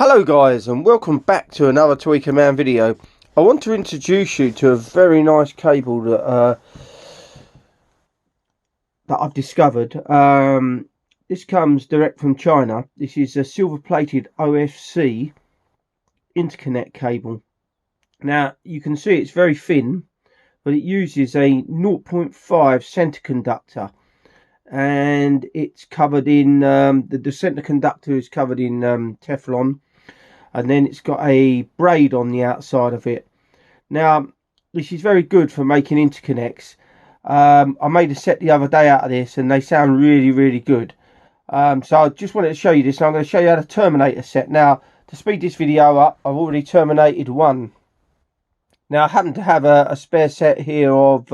Hello guys, and welcome back to another Tweaker Man video. I want to introduce you to a very nice cable that I've discovered. This comes direct from China. This is a silver plated OFC interconnect cable. Now you can see it's very thin, but it uses a 0.5 center conductor, and it's covered in the center conductor is covered in Teflon, and then it's got a braid on the outside of it. Now this is very good for making interconnects. I made a set the other day out of this and they sound really good. So I just wanted to show you this, and I'm going to show you how to terminate a set. Now to speed this video up, I've already terminated one. Now I happen to have a spare set here of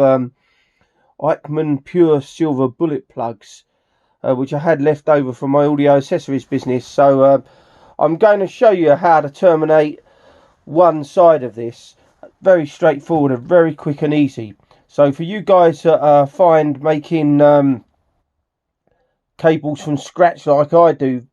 Eichmann pure silver bullet plugs, which I had left over from my audio accessories business. So I'm going to show you how to terminate one side of this. Very straightforward and very quick and easy. So for you guys that find making cables from scratch like I do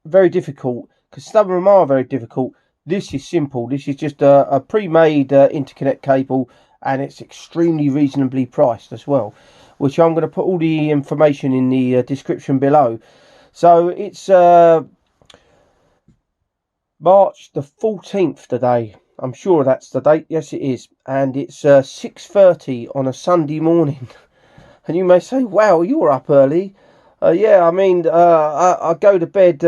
very difficult, because some of them are very difficult, this is simple. This is just a pre-made interconnect cable, and it's extremely reasonably priced as well, which I'm going to put all the information in the description below. So it's March the 14th today. I'm sure that's the date. Yes, it is. And it's 6:30 on a Sunday morning. And you may say, wow, you're up early. Yeah, I mean, I go to bed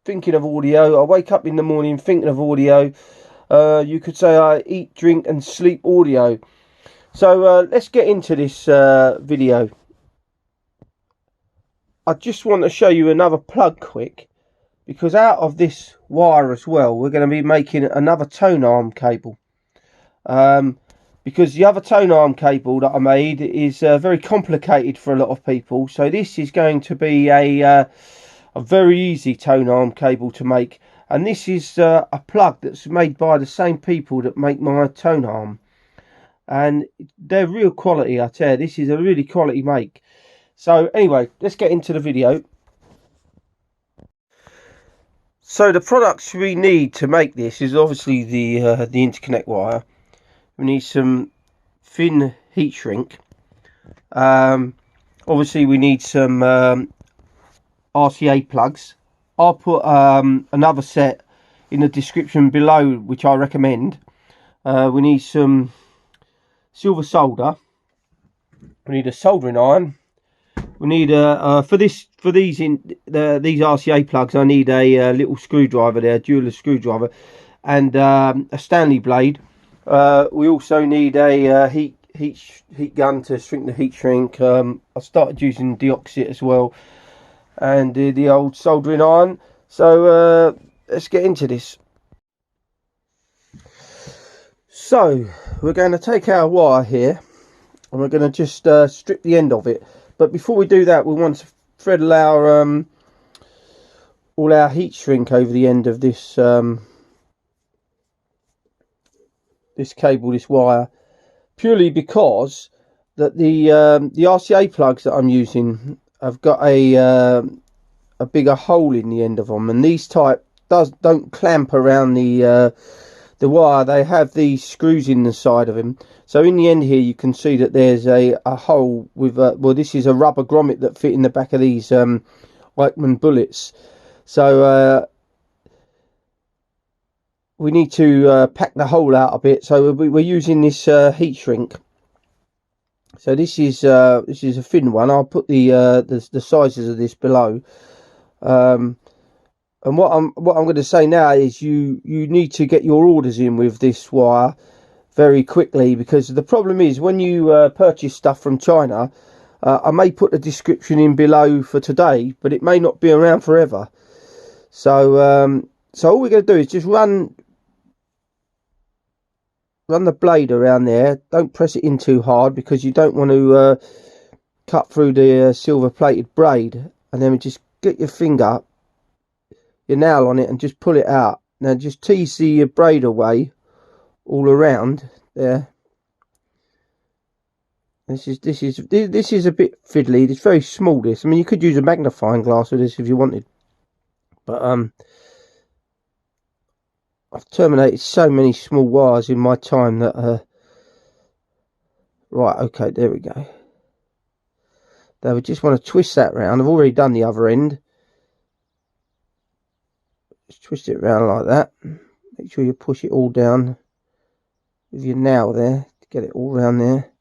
thinking of audio. I wake up in the morning thinking of audio. You could say I eat, drink and sleep audio. So let's get into this video. I just want to show you another plug quick, because out of this wire as well, we're going to be making another tone arm cable. Because the other tone arm cable that I made is very complicated for a lot of people. So this is going to be a very easy tone arm cable to make. And this is a plug that's made by the same people that make my tone arm. And they're real quality, I tell you. This is a really quality make. So anyway, let's get into the video. So the products we need to make this is obviously the interconnect wire. We need some thin heat shrink. Obviously we need some RCA plugs. I'll put another set in the description below, which I recommend. We need some silver solder. We need a soldering iron. We need for these RCA plugs, I need a little screwdriver there, jeweler's screwdriver, and a Stanley blade. We also need a heat gun to shrink the heat shrink. I started using deoxit as well, and the old soldering iron. So let's get into this. So we're going to take our wire here, and we're going to just strip the end of it. But before we do that, we want to thread all our heat shrink over the end of this this cable, this wire, purely because that the RCA plugs that I'm using have got a bigger hole in the end of them, and these type don't clamp around the wire. They have these screws in the side of them. So in the end here, you can see that there's a hole with well, this is a rubber grommet that fit in the back of these Eichmann bullets. So we need to pack the hole out a bit. So we're using this heat shrink. So this is a thin one. I'll put the sizes of this below. And what I'm going to say now is you need to get your orders in with this wire very quickly, because the problem is when you purchase stuff from China, I may put the description in below for today, but it may not be around forever. So so all we're going to do is just run the blade around there. Don't press it in too hard, because you don't want to cut through the silver plated braid. And then we just get your finger, your nail on it, and just pull it out. Now just tease the braid away all around there. This is a bit fiddly. It's very small, this. I mean, you could use a magnifying glass with this if you wanted, but I've terminated so many small wires in my time that right, okay, there we go. Now we just want to twist that round. I've already done the other end. Just twist it around like that. Make sure you push it all down with your nail there to get it all around there.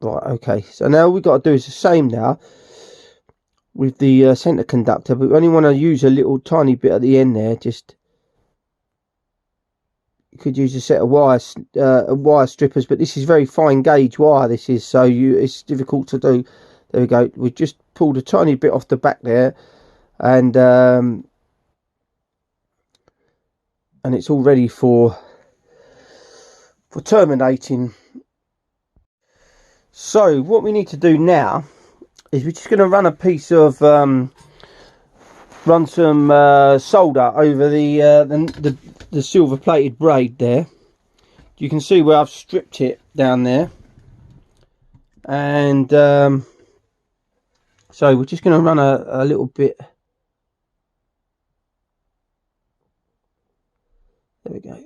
Right, okay, so now we've got to do is the same now with the centre conductor, but we only want to use a little tiny bit at the end there. Just, you could use a set of wire strippers, but this is very fine gauge wire, this is, so it's difficult to do. There we go, we just pulled a tiny bit off the back there, and it's all ready for terminating. So what we need to do now is we're just going to run a piece of run some solder over the silver plated braid there. You can see where I've stripped it down there, and so we're just going to run a little bit. There we go.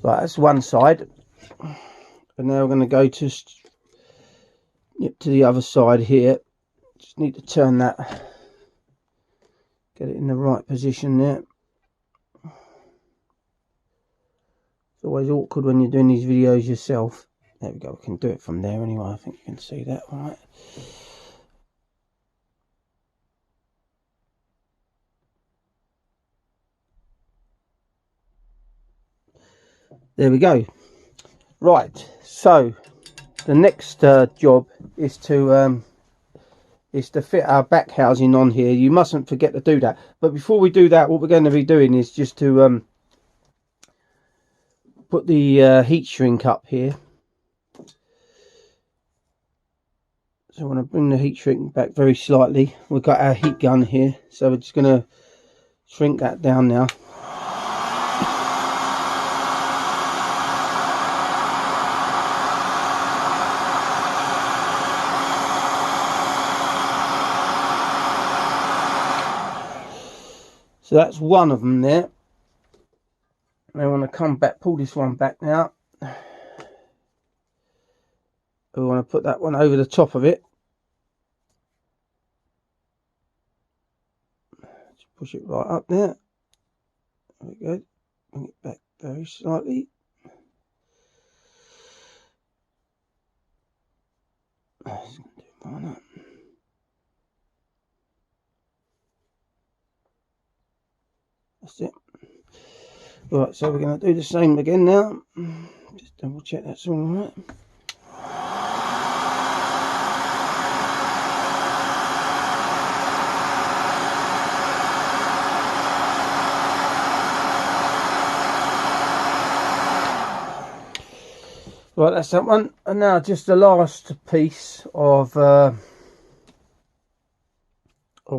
Right, that's one side, and now we're going to go to the other side here. Just need to turn that, get it in the right position there. It's always awkward when you're doing these videos yourself. There we go, we can do it from there anyway. I think you can see that, all right. There we go. Right, so the next job is to fit our back housing on here. You mustn't forget to do that. But before we do that, what we're going to be doing is just to put the heat shrink up here. So I want to bring the heat shrink back very slightly. We've got our heat gun here, so we're just going to shrink that down now. So that's one of them there. I want to come back, pull this one back now. We want to put that one over the top of it. Just push it right up there. There we go. Bring it back very slightly. Just gonna do one up. That's it. Right, so we're going to do the same again now. Just double check that's all right. Right, that's that one. And now just the last piece of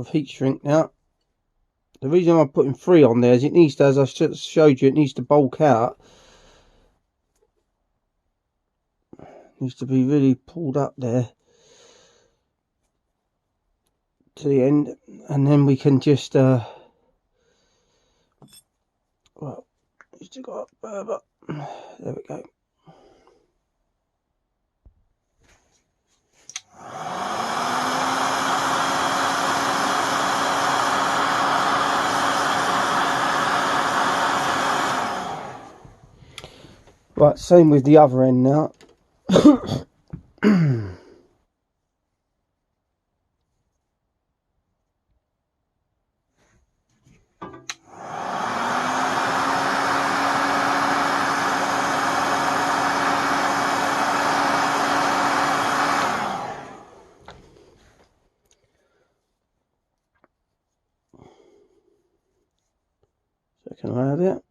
heat shrink now. The reason I'm putting 3 on there is it needs to, as I showed you, it needs to bulk out. It needs to be really pulled up there to the end, and then we can just well, just got there we go. Right, same with the other end now. So can I have it?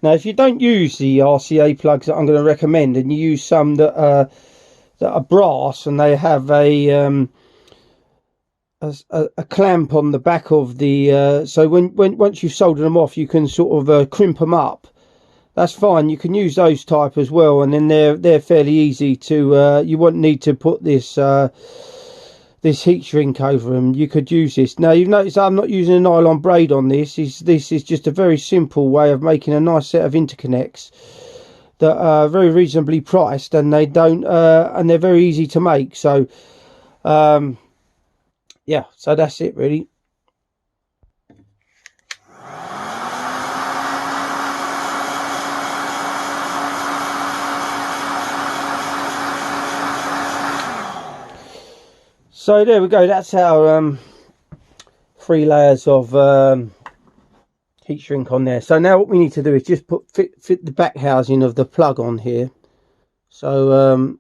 Now, if you don't use the RCA plugs that I'm going to recommend, and you use some that are brass and they have a a clamp on the back of the so once you've soldered them off, you can sort of crimp them up. That's fine. You can use those type as well, and then they're fairly easy to you won't need to put this this heat shrink over them. You could use this. Now you've noticed I'm not using a nylon braid on this. This is just a very simple way of making a nice set of interconnects that are very reasonably priced, and they don't and they're very easy to make. So yeah, so that's it really. So there we go. That's our 3 layers of heat shrink on there. So now what we need to do is just fit the back housing of the plug on here. So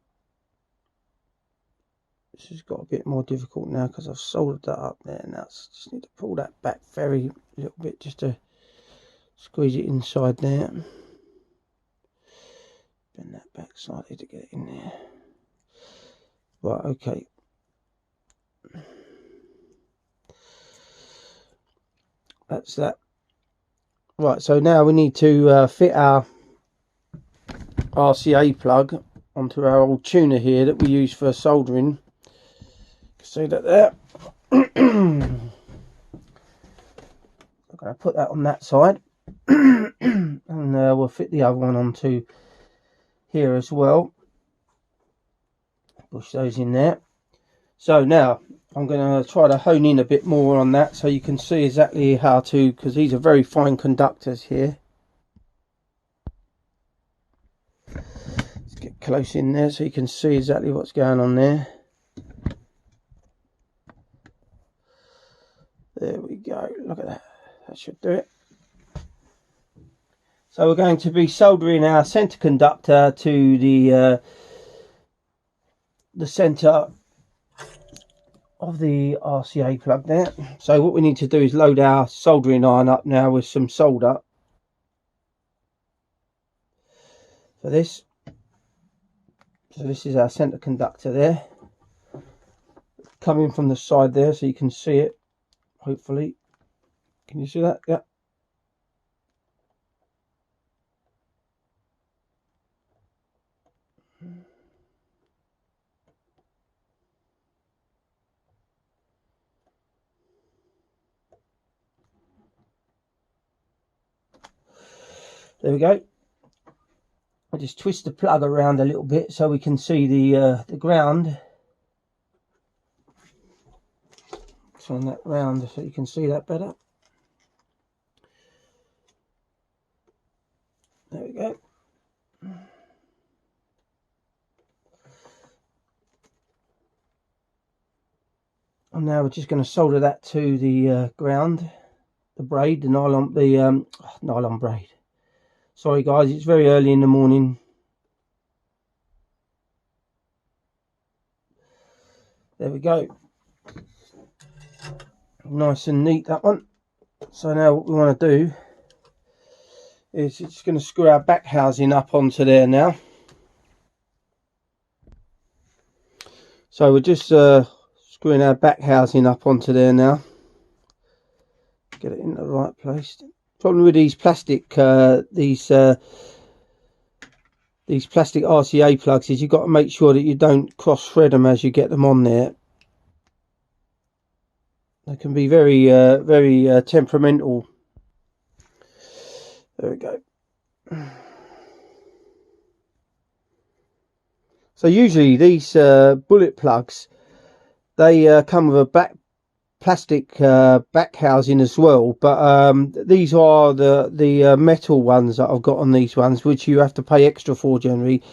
this has got a bit more difficult now because I've soldered that up there. Now I just need to pull that back very little bit just to squeeze it inside there. Bend that back slightly to get it in there. Right, okay. That's that. Right, so now we need to fit our RCA plug onto our old tuner here that we use for soldering. See that there? I'm going to put that on that side and we'll fit the other one onto here as well. Push those in there. So now I'm going to try to hone in a bit more on that so you can see exactly how to, because these are very fine conductors here. Let's get close in there so you can see exactly what's going on there. There we go, look at that, that should do it. So we're going to be soldering our center conductor to the center of the RCA plug there. So what we need to do is load our soldering iron up now with some solder for this. So this is our center conductor there, coming from the side there so you can see it, hopefully. Can you see that? Yeah. There we go. I'll just twist the plug around a little bit so we can see the ground. Turn that round so you can see that better. There we go. And now we're just going to solder that to the ground, the braid, the nylon braid. Sorry guys, it's very early in the morning. There we go. Nice and neat, that one. So now what we want to do is just going to screw our back housing up onto there now. So we're just screwing our back housing up onto there now. Get it in the right place. Problem with these plastic these plastic RCA plugs is you've got to make sure that you don't cross thread them as you get them on there. They can be very temperamental. There we go. So usually these bullet plugs, they come with a plastic back housing as well, but these are the metal ones that I've got on these ones, which you have to pay extra for generally.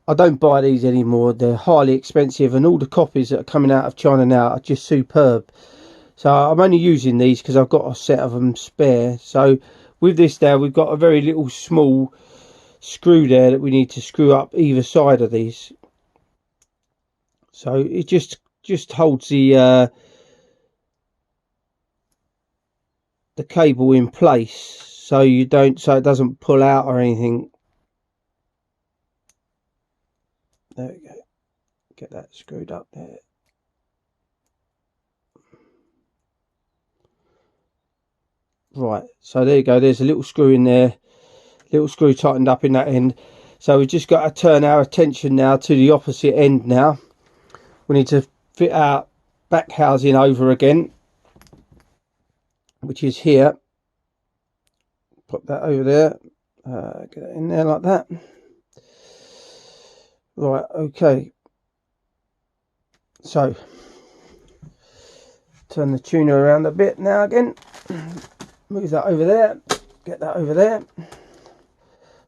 I don't buy these anymore. They're highly expensive, and all the copies that are coming out of China now are just superb. So I'm only using these because I've got a set of them spare. So with this there, we've got a very little small screw there that we need to screw up either side of these. So it just holds the cable in place, so it doesn't pull out or anything. There we go. Get that screwed up there. Right, so there you go, there's a little screw in there, little screw tightened up in that end. So we've just got to turn our attention now to the opposite end now. We need to fit our back housing over again, which is here. Put that over there, get it in there like that. Right, okay. So, turn the tuner around a bit now again. Move that over there, get that over there.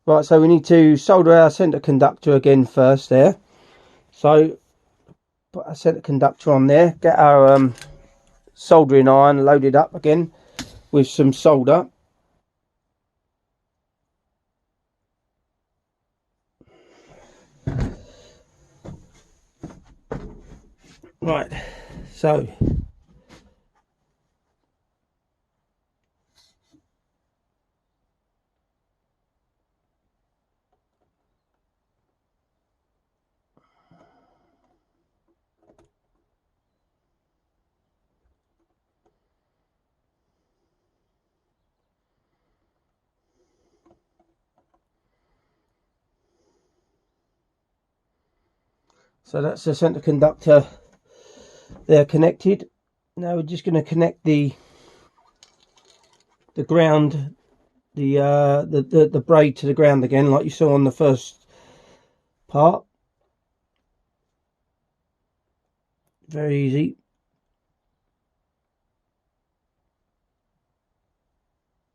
Right, so we need to solder our centre conductor again first there. So, put our centre conductor on there, get our soldering iron loaded up again with some solder. Right, so that's the centre conductor there connected. Now we're just going to connect the ground, the braid to the ground again, like you saw on the first part. Very easy.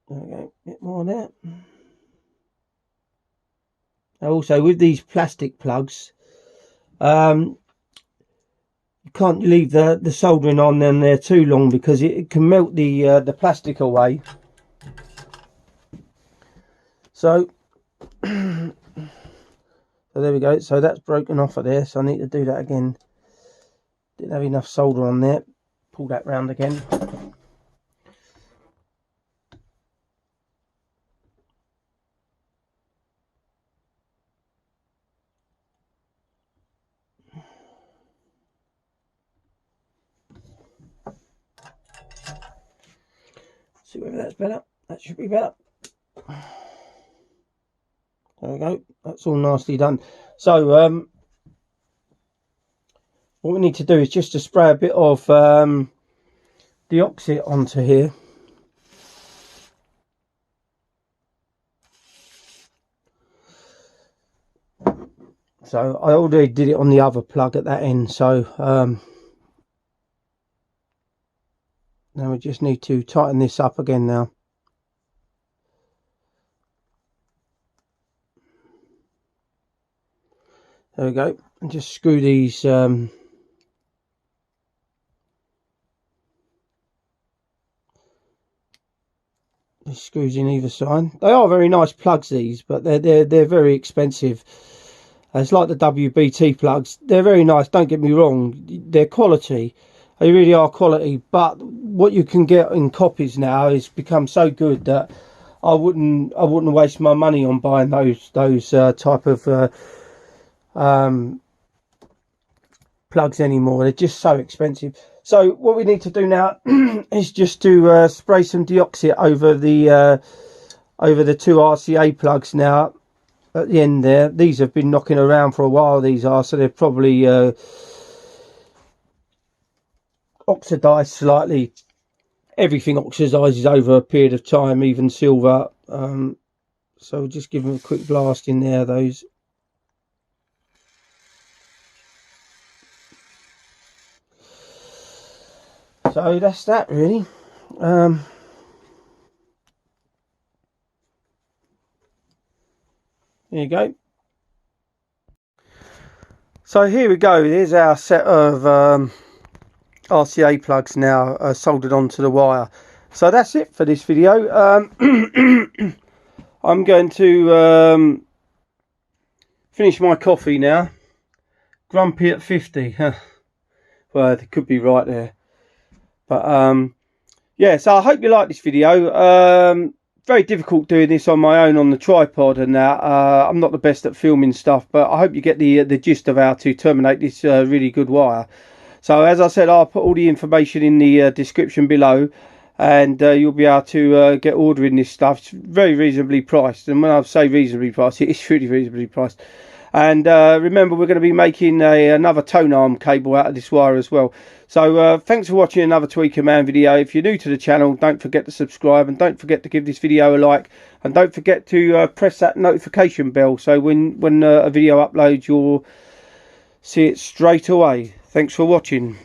There we go, a bit more there. Now also with these plastic plugs, you can't leave the soldering on them there too long, because it can melt the plastic away. So, so there we go. So that's broken off of there. So I need to do that again. Didn't have enough solder on there. Pull that round again. See whether that's better. That should be better. There we go. That's all nicely done. So what we need to do is just to spray a bit of deoxit onto here. So I already did it on the other plug at that end. So now we just need to tighten this up again now. There we go. And just screw these screws in either side. They are very nice plugs, these, but they're very expensive. It's like the WBT plugs. They're very nice, don't get me wrong. They're quality. They really are quality, but what you can get in copies now has become so good that I wouldn't waste my money on buying those type of plugs anymore. They're just so expensive. So what we need to do now is just to spray some deoxit over the two RCA plugs now at the end there. These have been knocking around for a while, these are, so they're probably oxidized slightly. Everything oxidizes over a period of time, even silver. So just give them a quick blast in there, those. So that's that really. There you go. So here we go. Here's our set of RCA plugs now soldered onto the wire. So that's it for this video. I'm going to finish my coffee now. Grumpy at 50. Well, they could be right there. But yeah, so I hope you like this video. Very difficult doing this on my own on the tripod and that. I'm not the best at filming stuff, but I hope you get the gist of how to terminate this really good wire. So as I said, I'll put all the information in the description below. and you'll be able to get ordering this stuff. It's very reasonably priced, and when I say reasonably priced, it is really reasonably priced. And remember, we're going to be making another tone arm cable out of this wire as well. So thanks for watching another Tweaker Man video. If you're new to the channel, don't forget to subscribe, and don't forget to give this video a like, and don't forget to press that notification bell, so when a video uploads, you'll see it straight away. Thanks for watching.